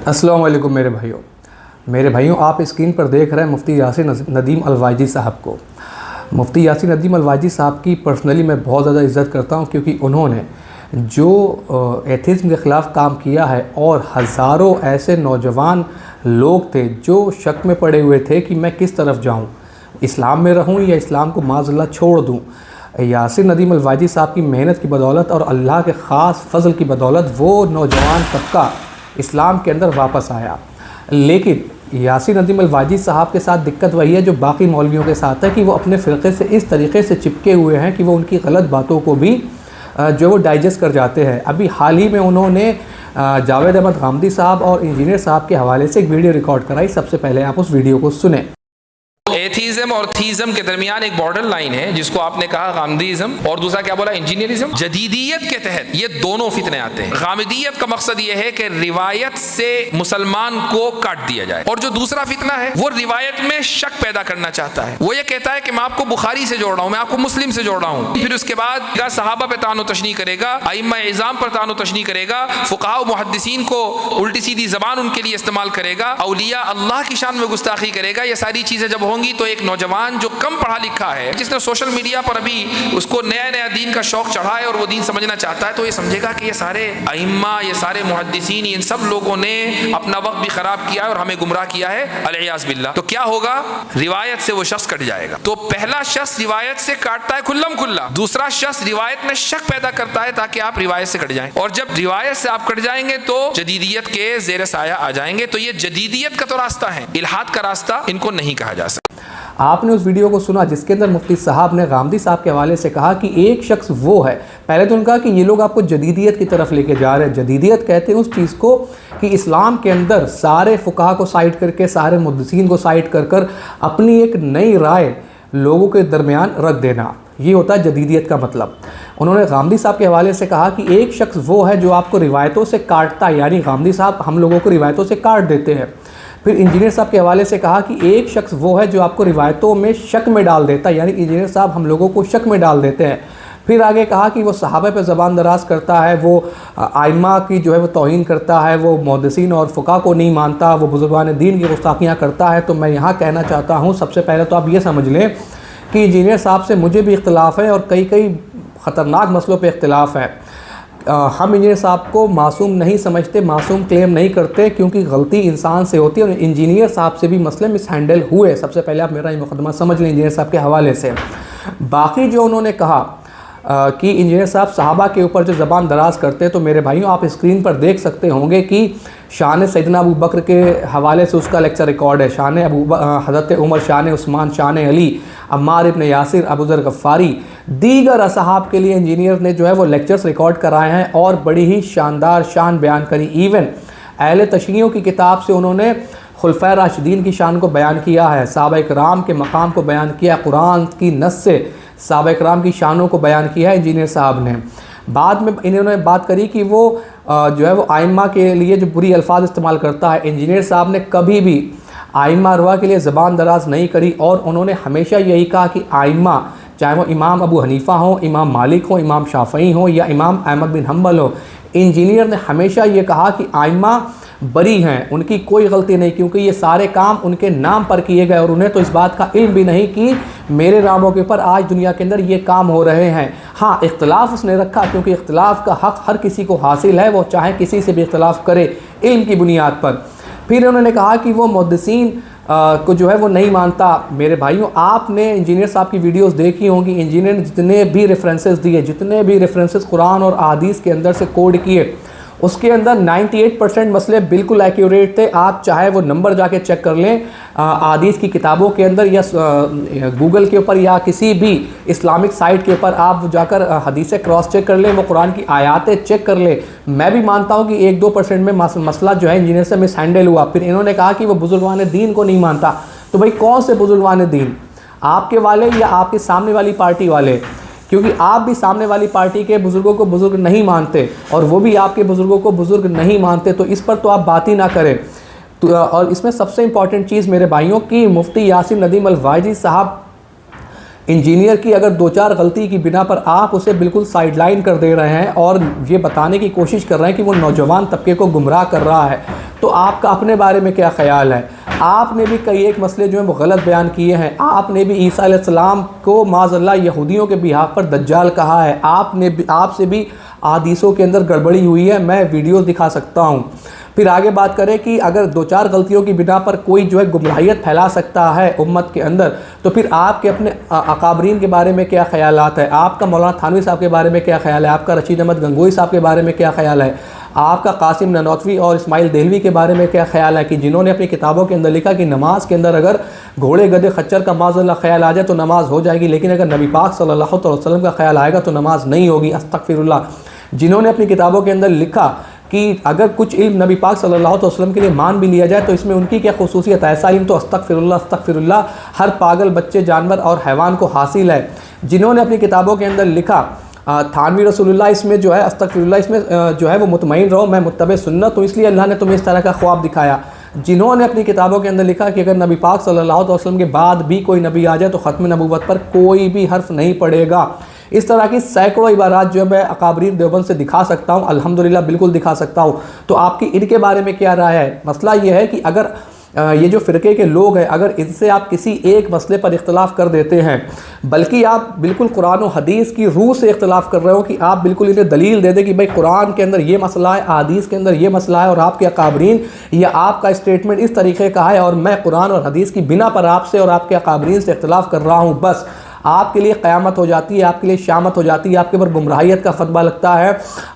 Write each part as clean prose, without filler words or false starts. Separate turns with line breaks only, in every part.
अस्सलाम वालेकुम मेरे भाइयों आप स्क्रीन पर देख रहे हैं मुफ्ती यासिन नदीम अलवाइजी साहब को। मुफ्ती यासिन नदीम अलवाइजी साहब की पर्सनली मैं बहुत ज़्यादा इज़्ज़त करता हूं, क्योंकि उन्होंने जो एथिज़्म के ख़िलाफ़ काम किया है और हज़ारों ऐसे नौजवान लोग थे जो शक में पड़े हुए थे कि मैं किस तरफ जाऊँ, इस्लाम में रहूँ या इस्लाम को माज़अल्लाह छोड़ दूँ। यासिन नदीम अलवाइजी साहब की मेहनत की बदौलत और अल्लाह के ख़ास फ़ज़ल की बदौलत वो नौजवान तबका इस्लाम के अंदर वापस आया। लेकिन यासिन नदीम अलवाइजी साहब के साथ दिक्कत वही है जो बाकी मौलवियों के साथ है कि वो अपने फ़िरक़े से इस तरीके से चिपके हुए हैं कि वो उनकी गलत बातों को भी जो वो डाइजेस्ट कर जाते हैं। अभी हाल ही में उन्होंने जावेद अहमद गामदी साहब और इंजीनियर साहब के हवाले से एक वीडियो रिकॉर्ड कराई। सबसे पहले आप उस वीडियो को सुने।
एथीज़म और थीज़म के दरमियान एक बॉर्डर लाइन है जिसको आपने कहा गामदीज़म, और दूसरा क्या बोला, इंजीनियरिज्म। जदीदियत के तहत ये दोनों फितने आते हैं। गामदीयत का मकसद ये है कि रिवायत से मुसलमान को काट दिया जाए, और जो दूसरा फितना है वो रिवायत में शक पैदा करना चाहता है। वो ये कहता है कि मैं आपको बुखारी से जोड़ रहा हूँ, मैं आपको मुस्लिम से जोड़ रहा हूँ, फिर उसके बाद सहाबा पे तानो तशनी करेगा, अइम्मा इज़ाम पर तानो तशनी करेगा, फुक़हा मुहद्दिसीन को उल्टी सीधी ज़बान उनके लिए इस्तेमाल करेगा, औलिया अल्लाह की शान में गुस्ताखी करेगा। ये सारी चीज़ें जब होंगी तो एक नौजवान जो कम पढ़ा लिखा है, जिसने सोशल मीडिया पर अभी उसको नया नया दीन का शौक चढ़ा है और वो दीन समझना चाहता है, तो ये समझेगा कि ये सारे अइम्मा, ये सारे मुहद्दिसीन, इन सब लोगों ने अपना वक्त भी खराब किया है और हमें गुमराह किया है, अलियाज़ बिल्लाह। तो क्या होगा, रिवायत से वो शख्स कट जाएगा। तो पहला शख्स रिवायत से काटता है खुल्लम खुल्ला, दूसरा शख्स रिवायत में शक पैदा करता है ताकि आप रिवायत से कट जाएं, और जब रिवायत से आप कट जाएंगे तो जदीदियत के ज़ेर साया आ जाएंगे। तो ये जदीदियत का तो रास्ता है, इल्हाद का रास्ता इनको नहीं कहा जा सकता।
आपने उस वीडियो को सुना जिसके अंदर मुफ्ती साहब ने गामदी साहब के हवाले से कहा कि एक शख्स वो है, पहले तो उन्होंने कहा कि ये लोग आपको जदीदियत की तरफ लेके जा रहे हैं। जदीदियत कहते हैं उस चीज़ को कि इस्लाम के अंदर सारे फ़ुक़हा को साइड करके, सारे मुहद्दिसीन को साइड कर कर अपनी एक नई राय लोगों के दरमियान रख देना, ये होता है जदीदियत का मतलब। उन्होंने गामदी साहब के हवाले से कहा कि एक शख्स वो है जो आपको रिवायतों से काटता है, यानी गामदी साहब हम लोगों को रिवायतों से काट देते हैं। फिर इंजीनियर साहब के हवाले से कहा कि एक शख्स वो है जो आपको रिवायतों में शक में डाल देता है, यानी इंजीनियर साहब हम लोगों को शक में डाल देते हैं। फिर आगे कहा कि वो सहाबा पे ज़बान दराज करता है, वो आइम्मा की जो है वो तौहीन करता है, वो मुहद्दिसीन और फ़ुक़हा को नहीं मानता, वो बुज़ुर्गान दीन की गुस्ताखियाँ करता है। तो मैं यहाँ कहना चाहता हूँ, सबसे पहले तो आप ये समझ लें कि इंजीनियर साहब से मुझे भी इख्तिलाफ़ है और कई ख़तरनाक मसलों पर इख्तिलाफ़ है। हम इंजीनियर साहब को मासूम नहीं समझते, मासूम क्लेम नहीं करते, क्योंकि गलती इंसान से होती है और इंजीनियर साहब से भी मसले मिस हैंडल हुए। सबसे पहले आप मेरा ये मुकदमा समझ लें इंजीनियर साहब के हवाले से। बाकी जो उन्होंने कहा कि इंजीनियर साहब सहाबा के ऊपर जो ज़बान दराज करते हैं, तो मेरे भाइयों आप स्क्रीन पर देख सकते होंगे कि शान सैयदना अबू बकर के हवाले से उसका लेक्चर रिकॉर्ड है। शान हज़रत उमर, शान उस्मान, शान अली, अम्मार इब्न यासिर, अबू ज़र गफ़ारी, दीगर असहाब के लिए इंजीनियर ने जो है वो लेक्चर्स रिकॉर्ड कराए हैं और बड़ी ही शानदार शान बयान करी। इवन अहले तशरीयों की किताब से उन्होंने खुलफ़ाए राशिदीन की शान को बयान किया है, सहाबा इकराम के मकाम को बयान किया, कुरान की नस से सहाबा इकराम की शानों को बयान किया है इंजीनियर साहब ने। बाद में इन्होंने बात करी कि वो जो है वो आइम्मा के लिए जो बुरी अल्फाज इस्तेमाल करता है। इंजीनियर साहब ने कभी भी आइम्मा अरवा के लिए ज़बान दराज नहीं करी और उन्होंने हमेशा यही कहा कि आइम्मा, चाहे वो इमाम अबू हनीफ़ा हो, इमाम मालिक हो, इमाम शाफ़ई हो या इमाम अहमद बिन हम्बल हो, इंजीनियर ने हमेशा ये कहा कि आइम्मा बरी हैं, उनकी कोई गलती नहीं, क्योंकि ये सारे काम उनके नाम पर किए गए और उन्हें तो इस बात का इल्म भी नहीं कि मेरे नामों के ऊपर आज दुनिया के अंदर ये काम हो रहे हैं। हाँ, इख्तिलाफ़ उसने रखा क्योंकि इख्तिलाफ़ का हक़ हर किसी को हासिल है, वो चाहे किसी से भी इख्तिलाफ़ करे इल्म की बुनियाद पर। फिर उन्होंने कहा कि वो मुहद्दिसीन को जो है वो नहीं मानता। मेरे भाइयों आपने इंजीनियर साहब की वीडियोस देखी होंगी, इंजीनियर ने जितने भी रेफरेंसेस दिए, जितने भी रेफरेंसेस कुरान और अहादीस के अंदर से कोड किए, उसके अंदर 98% मसले बिल्कुल एक्यूरेट थे। आप चाहे वो नंबर जाके चेक कर लें अहादीस की किताबों के अंदर या गूगल के ऊपर या किसी भी इस्लामिक साइट के ऊपर आप जाकर हदीसें क्रॉस चेक कर लें, वो कुरान की आयातें चेक कर लें। मैं भी मानता हूँ कि 1-2% में मसला जो है इंजीनियर से मिस हैंडल हुआ। फिर इन्होंने कहा कि वो बुजुर्गान दीन को नहीं मानता, तो भाई कौन से बुजुर्गान दीन, आपके वाले या आपके सामने वाली पार्टी वाले? क्योंकि आप भी सामने वाली पार्टी के बुज़ुर्गों को बुज़ुर्ग नहीं मानते और वो भी आपके बुज़ुर्गों को बुज़ुर्ग नहीं मानते, तो इस पर तो आप बात ही ना करें। तो और इसमें सबसे इम्पॉर्टेंट चीज़ मेरे भाइयों की मुफ्ती यासिन नदीम अलवाइजी साहब انجینئر کی اگر 2-4 غلطی کی بنا پر آپ اسے بالکل سائیڈ لائن کر دے رہے ہیں اور یہ بتانے کی کوشش کر رہے ہیں کہ وہ نوجوان طبقے کو گمراہ کر رہا ہے، تو آپ کا اپنے بارے میں کیا خیال ہے؟ آپ نے بھی کئی ایک مسئلے جو ہیں وہ غلط بیان کیے ہیں. آپ نے بھی عیسیٰ علیہ السلام کو معاذ اللہ یہودیوں کے بہاف پر دجال کہا ہے. آپ سے بھی احادیثوں کے اندر گڑبڑی ہوئی ہے، میں ویڈیوز دکھا سکتا ہوں. پھر آگے بات کریں کہ اگر 2-4 غلطیوں کی بنا پر کوئی جو ہے گمراہیت پھیلا سکتا ہے امت کے اندر، تو پھر آپ کے اپنے اکابرین کے بارے میں کیا خیالات ہیں؟ آپ کا مولانا تھانوی صاحب کے بارے میں کیا خیال ہے؟ آپ کا رشید احمد گنگوئی صاحب کے بارے میں کیا خیال ہے؟ آپ کا قاسم نانوتوی اور اسماعیل دہلوی کے بارے میں کیا خیال ہے کہ جنہوں نے اپنی کتابوں کے اندر لکھا کہ نماز کے اندر اگر گھوڑے گدھے خچر کا معاذ اللہ خیال آ جائے تو نماز ہو جائے گی، لیکن اگر نبی پاک صلی اللہ علیہ وسلم کا خیال آئے گا تو نماز نہیں ہوگی، استغفر اللہ. جنہوں نے اپنی کتابوں کے اندر لکھا کہ اگر کچھ علم نبی پاک صلی اللہ علیہ وسلم کے لیے مان بھی لیا جائے تو اس میں ان کی کیا خصوصیت ہے؟ ایسا علم تو استغفر اللہ ہر پاگل بچے، جانور اور حیوان کو حاصل ہے. جنہوں نے اپنی کتابوں کے اندر لکھا تھانوی رسول اللہ اس میں جو ہے استغفر اللہ اس میں جو ہے وہ مطمئن رہو میں متبع سنت ہوں، اس لیے اللہ نے تمہیں اس طرح کا خواب دکھایا. جنہوں نے اپنی کتابوں کے اندر لکھا کہ اگر نبی پاک صلی اللہ علیہ وسلم کے بعد بھی کوئی نبی آ جائے تو ختم نبوت پر کوئی بھی حرف نہیں پڑے گا. اس طرح کی سینکڑوں عبارات جو میں اکابرین دیوبند سے دکھا سکتا ہوں، الحمدللہ بالکل دکھا سکتا ہوں. تو آپ کی ان کے بارے میں کیا رائے ہے؟ مسئلہ یہ ہے کہ اگر یہ جو فرقے کے لوگ ہیں اگر ان سے آپ کسی ایک مسئلے پر اختلاف کر دیتے ہیں، بلکہ آپ بالکل قرآن و حدیث کی روح سے اختلاف کر رہے ہو کہ آپ بالکل انہیں دلیل دے دیں کہ بھائی قرآن کے اندر یہ مسئلہ ہے، حدیث کے اندر یہ مسئلہ ہے، اور آپ کے اکابرین یا آپ کا اسٹیٹمنٹ اس طریقے کا ہے اور میں قرآن اور حدیث کی بنا پر آپ سے اور آپ کے اکابرین سے اختلاف کر رہا ہوں، بس آپ کے لیے قیامت ہو جاتی ہے، آپ کے لیے شامت ہو جاتی ہے، آپ کے اوپر گمراہیت کا فتویٰ لگتا ہے،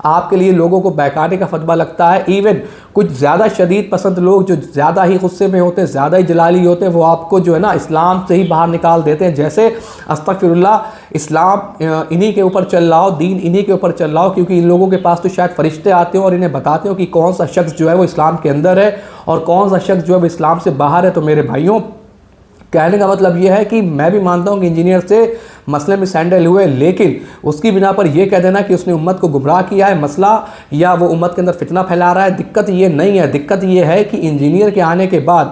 آپ کے لیے لوگوں کو بہکانے کا فتویٰ لگتا ہے. ایون کچھ زیادہ شدید پسند لوگ جو زیادہ ہی غصے میں ہوتے ہیں، زیادہ ہی جلالی ہوتے ہیں، وہ آپ کو جو ہے نا اسلام سے ہی باہر نکال دیتے ہیں. جیسے استغفر اللہ اسلام انہی کے اوپر چل رہا ہو، دین انہی کے اوپر چل رہا ہو، کیونکہ ان لوگوں کے پاس تو شاید فرشتے آتے ہوں اور انہیں بتاتے ہوں کہ کون سا شخص جو ہے وہ اسلام کے اندر ہے اور کون سا شخص جو ہے وہ اسلام سے باہر ہے. تو میرے بھائیوں، کہنے کا مطلب یہ ہے کہ میں بھی مانتا ہوں کہ انجینئر سے مسئلے میں سینڈل ہوئے، لیکن اس کی بنا پر یہ کہہ دینا کہ اس نے امت کو گمراہ کیا ہے مسئلہ یا وہ امت کے اندر فتنہ پھیلا رہا ہے، دقت یہ نہیں ہے. دقت یہ ہے کہ انجینئر کے آنے کے بعد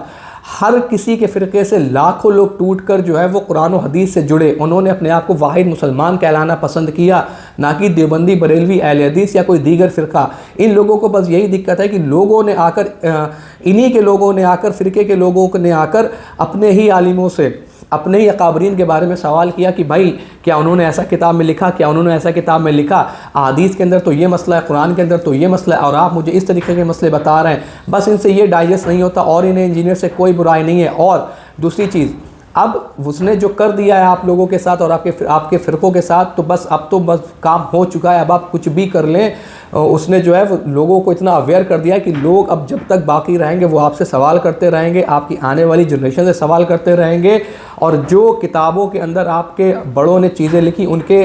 ہر کسی کے فرقے سے لاکھوں لوگ ٹوٹ کر جو ہے وہ قرآن و حدیث سے جڑے، انہوں نے اپنے آپ کو واحد مسلمان کہلانا پسند کیا، نہ کہ دیوبندی، بریلوی، اہل حدیث یا کوئی دیگر فرقہ. ان لوگوں کو بس یہی دقت ہے کہ لوگوں نے آ کر انہی کے لوگوں نے آ کر فرقے کے لوگوں نے آ کر اپنے ہی عالموں سے، اپنے ہی اکابرین کے بارے میں سوال کیا کہ بھائی کیا انہوں نے ایسا کتاب میں لکھا، کیا انہوں نے ایسا کتاب میں لکھا، حدیث کے اندر تو یہ مسئلہ ہے، قرآن کے اندر تو یہ مسئلہ ہے، اور آپ مجھے اس طریقے کے مسئلے بتا رہے ہیں. بس ان سے یہ ڈائجسٹ نہیں ہوتا، اور انہیں انجینئر سے کوئی برائی نہیں ہے. اور دوسری چیز، اب اس نے جو کر دیا ہے آپ لوگوں کے ساتھ اور آپ کے فرقوں کے ساتھ، تو بس اب تو بس کام ہو چکا ہے. اب آپ کچھ بھی کر لیں، اس نے جو ہے وہ لوگوں کو اتنا اویئر کر دیا ہے کہ لوگ اب جب تک باقی رہیں گے وہ آپ سے سوال کرتے رہیں گے، آپ کی آنے والی جنریشن سے سوال کرتے رہیں گے، اور جو کتابوں کے اندر آپ کے بڑوں نے چیزیں لکھی ان کے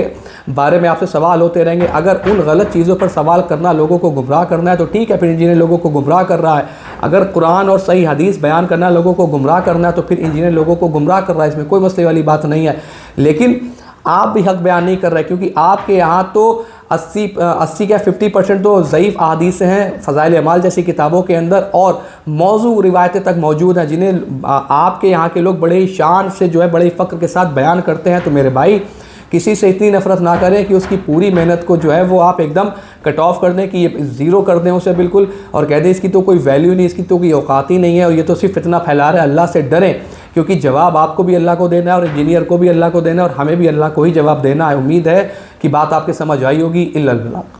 بارے میں آپ سے سوال ہوتے رہیں گے. اگر ان غلط چیزوں پر سوال کرنا لوگوں کو گمراہ کرنا ہے تو ٹھیک ہے، پھر انجینئر لوگوں کو گمراہ کر رہا ہے. اگر قرآن اور صحیح حدیث بیان کرنا لوگوں کو گمراہ کرنا ہے تو پھر انجینئر لوگوں کو گمراہ کر رہا ہے، اس میں کوئی مسئلے والی بات نہیں ہے. لیکن آپ بھی حق بیان نہیں کر رہے، کیونکہ آپ کے یہاں تو 80 کا 50% تو ضعیف احادیث ہیں فضائل اعمال جیسی کتابوں کے اندر، اور موضوع روایتیں تک موجود ہیں جنہیں آپ کے یہاں کے لوگ بڑے ہی شان سے جو ہے بڑے فخر کے ساتھ بیان کرتے ہیں. تو میرے بھائی، کسی سے اتنی نفرت نہ کریں کہ اس کی پوری محنت کو جو ہے وہ آپ ایک دم کٹ آف کر دیں، کہ یہ زیرو کر دیں اسے بالکل، اور کہہ دیں اس کی تو کوئی ویلیو نہیں، اس کی تو کوئی اوقات ہی نہیں ہے، اور یہ تو صرف فتنہ پھیلا رہا ہے. اللہ سے ڈریں، کیونکہ جواب آپ کو بھی اللہ کو دینا ہے، اور انجینئر کو بھی اللہ کو دینا ہے، اور ہمیں بھی اللہ کو ہی جواب دینا ہے. امید ہے کہ بات آپ کے سمجھ آئی ہوگی. الا اللہ.